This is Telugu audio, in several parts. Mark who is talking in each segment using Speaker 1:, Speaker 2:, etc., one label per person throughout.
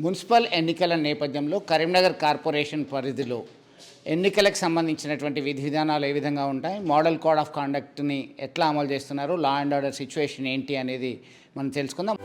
Speaker 1: మున్సిపల్ ఎన్నికల నేపథ్యంలో కరీంనగర్ కార్పొరేషన్ పరిధిలో ఎన్నికలకు సంబంధించినటువంటి విధి విధానాలు ఏ విధంగా ఉంటాయి, మోడల్ కోడ్ ఆఫ్ కాండక్ట్ని ఎట్లా అమలు చేస్తున్నారు, లా అండ్ ఆర్డర్ సిచ్యువేషన్ ఏంటి అనేది మనం తెలుసుకుందాం.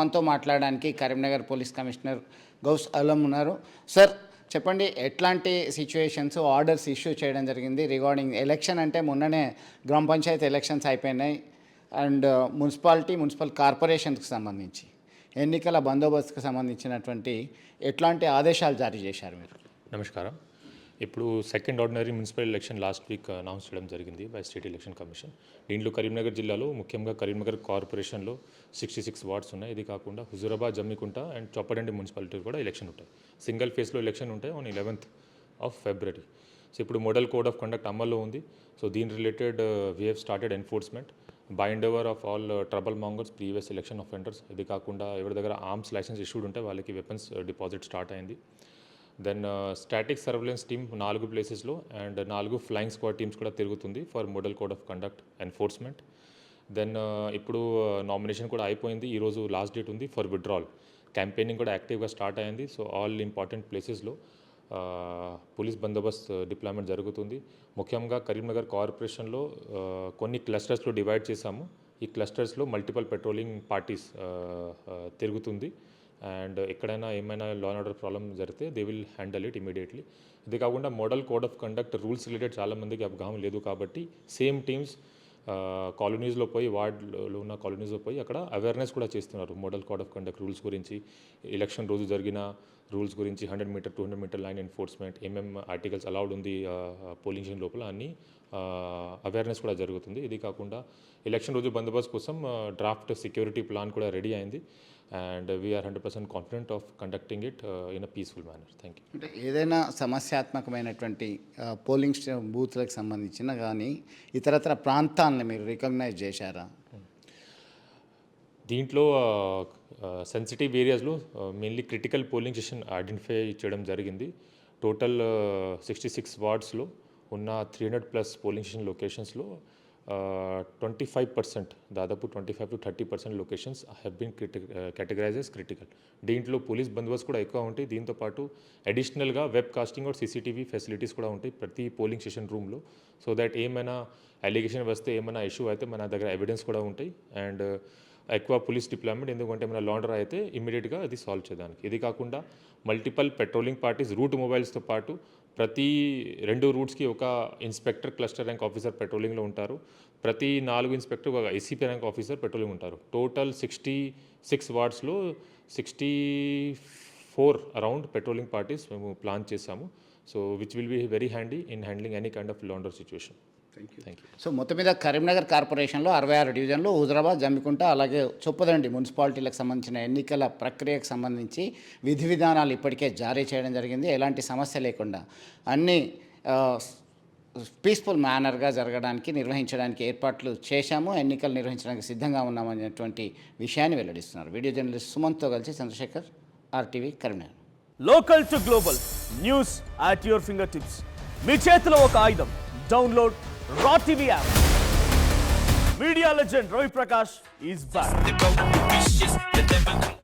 Speaker 1: మనతో మాట్లాడడానికి కరీంనగర్ పోలీస్ కమిషనర్ గౌస్ అలం ఉన్నారు. సార్ చెప్పండి, ఎట్లాంటి సిచ్యువేషన్స్ ఆర్డర్స్ ఇష్యూ చేయడం జరిగింది రిగార్డింగ్ ఎలక్షన్? అంటే మొన్ననే గ్రామ పంచాయతీ ఎలక్షన్స్ అయిపోయినాయి అండ్ మున్సిపల్ కార్పొరేషన్స్కి సంబంధించి ఎన్నికల బందోబస్తుకు సంబంధించినటువంటి ఎట్లాంటి ఆదేశాలు జారీ చేశారు మీరు?
Speaker 2: నమస్కారం. ఇప్పుడు second ordinary municipal election last week announce చేయడం జరిగింది బై స్టేట్ ఎలక్షన్ కమిషన్. దీంట్లో కరీంనగర్ జిల్లాలో ముఖ్యంగా కరీంనగర్ కార్పొరేషన్లో 66 వార్డ్స్ ఉన్నాయి. ఇది కాకుండా హుజూరాబాద్, జమ్మికుంట అండ్ చొప్పదండి మున్సిపాలిటీ కూడా ఎలక్షన్ ఉంటాయి. సింగిల్ ఫేజ్లో ఎలక్షన్ ఉంటాయి on 11th of February. So ఇప్పుడు మోడల్ కోడ్ ఆఫ్ కండక్ట్ అమల్లో ఉంది. సో దీని related we have started enforcement bind over of all trouble mongers, previous election offenders. ఇది కాకుండా ఎవరి దగ్గర ఆర్మ్స్ లైసెన్స్ ఇష్యూడ్ ఉంటే వాళ్ళకి వెపన్స్ డిపాజిట్ స్టార్ట్ అయింది. దెన్ స్టాటిక్ సర్వేలెన్స్ టీమ్ 4 ప్లేసెస్లో అండ్ 4 ఫ్లయింగ్ స్క్వాడ్ టీమ్స్ కూడా తిరుగుతుంది for model code of conduct enforcement. Then ఇప్పుడు నామినేషన్ కూడా అయిపోయింది. ఈరోజు లాస్ట్ డేట్ ఉంది ఫర్ విత్డ్రాల్. క్యాంపెయినింగ్ కూడా యాక్టివ్గా స్టార్ట్ అయింది. సో ఆల్ ఇంపార్టెంట్ ప్లేసెస్లో పోలీస్ బందోబస్త్ డిప్లాయ్మెంట్ జరుగుతుంది. ముఖ్యంగా కరీంనగర్ కార్పొరేషన్లో కొన్ని క్లస్టర్స్లో డివైడ్ చేశాము. ఈ క్లస్టర్స్లో మల్టిపల్ పెట్రోలింగ్ పార్టీస్ తిరుగుతుంది అండ్ ఎక్కడైనా ఏమైనా లా అండ్ ఆర్డర్ ప్రాబ్లమ్ జరిగితే they will handle it immediately. ఇది కాకుండా model code of conduct rules related చాలామందికి అవగాహన లేదు కాబట్టి సేమ్ టీమ్స్ కాలనీస్లో పోయి, వార్డులో ఉన్న కాలనీస్లో పోయి అక్కడ అవేర్నెస్ కూడా చేస్తున్నారు model code of conduct rules గురించి, ఎలక్షన్ రోజు జరిగిన రూల్స్ గురించి, 100 meter 200 meter line enforcement, articles allowed ఉంది పోలింగ్ స్టేషన్ లోపల అన్ని అవేర్నెస్ కూడా జరుగుతుంది. ఇది కాకుండా ఎలక్షన్ రోజు బందోబస్తు కోసం డ్రాఫ్ట్ సెక్యూరిటీ ప్లాన్ కూడా రెడీ అయింది and we are 100% confident of conducting it in a peaceful manner. Thank you.
Speaker 1: అంటే ఏదైనా సమస్యాత్మకమైనటువంటి పోలింగ్ బూత్లకు సంబంధించిన కానీ ఇతరత్ర ప్రాంతాలను మీరు రికగ్నైజ్ చేశారా?
Speaker 2: దీంట్లో సెన్సిటివ్ ఏరియాస్లో mainly critical polling station identify చేయడం జరిగింది. టోటల్ 66 వార్డ్స్లో ఉన్న 300+ పోలింగ్ స్టేషన్ లొకేషన్స్లో 25%, దాదాపు 25 to 30% locations have been categorize as critical. దీంట్లో పోలీస్ బందోబస్తు కూడా ఎక్కువ ఉంటాయి. దీంతోపాటు అడిషనల్గా వెబ్ కాస్టింగ్ और CCTV ఫెసిలిటీస్ కూడా ఉంటాయి ప్రతి పోలింగ్ స్టేషన్ రూమ్లో. సో దట్ ఏమైనా అలిగేషన్ వస్తే, ఏమైనా ఇష్యూ అయితే మన దగ్గర ఎవిడెన్స్ కూడా ఉంటాయి అండ్ ఎక్కువ పోలీస్ డిప్లాయ్మెంట్, ఎందుకంటే ఏమైనా లాండర్ అయితే ఇమీడియట్గా అది సాల్వ్ చేయడానికి. ఇది కాకుండా మల్టిపల్ పెట్రోలింగ్ పార్టీస్, రూట్ మొబైల్స్తో పాటు ప్రతి 2 రూట్స్కి ఒక ఇన్స్పెక్టర్, క్లస్టర్ ర్యాంక్ ఆఫీసర్ పెట్రోలింగ్లో ఉంటారు. ప్రతి 4 ఇన్స్పెక్టర్ ఒక ICP ర్యాంక్ ఆఫీసర్ పెట్రోలింగ్ ఉంటారు. టోటల్ 66 వార్డ్స్లో 64 అరౌండ్ పెట్రోలింగ్ పార్టీస్ మేము ప్లాన్ చేశాము. So which will be very handy in handling any kind of law and order situation. Thank you.
Speaker 1: So మొత్తం మీద కరీంనగర్ కార్పొరేషన్లో 66 డివిజన్లు, హుజూరాబాద్, జమ్మికుంట, అలాగే చొప్పదండి మున్సిపాలిటీలకు సంబంధించిన ఎన్నికల ప్రక్రియకు సంబంధించి విధి విధానాలు ఇప్పటికే జారీ చేయడం జరిగింది. ఎలాంటి సమస్య లేకుండా అన్నీ పీస్ఫుల్ మేనర్గా నిర్వహించడానికి ఏర్పాట్లు చేశాము, ఎన్నికలు నిర్వహించడానికి సిద్ధంగా ఉన్నామనేటువంటి విషయాన్ని వెల్లడిస్తున్నారు. వీడియో జర్నలిస్ట్ సుమంత్తో కలిసి Chandrashekar, RTV Karimnagar.
Speaker 3: Local to global news at your finger tips. మీ చేతిలో ఒక ఆయుధం. Download Raw TV app. Media legend Ravi Prakash is back.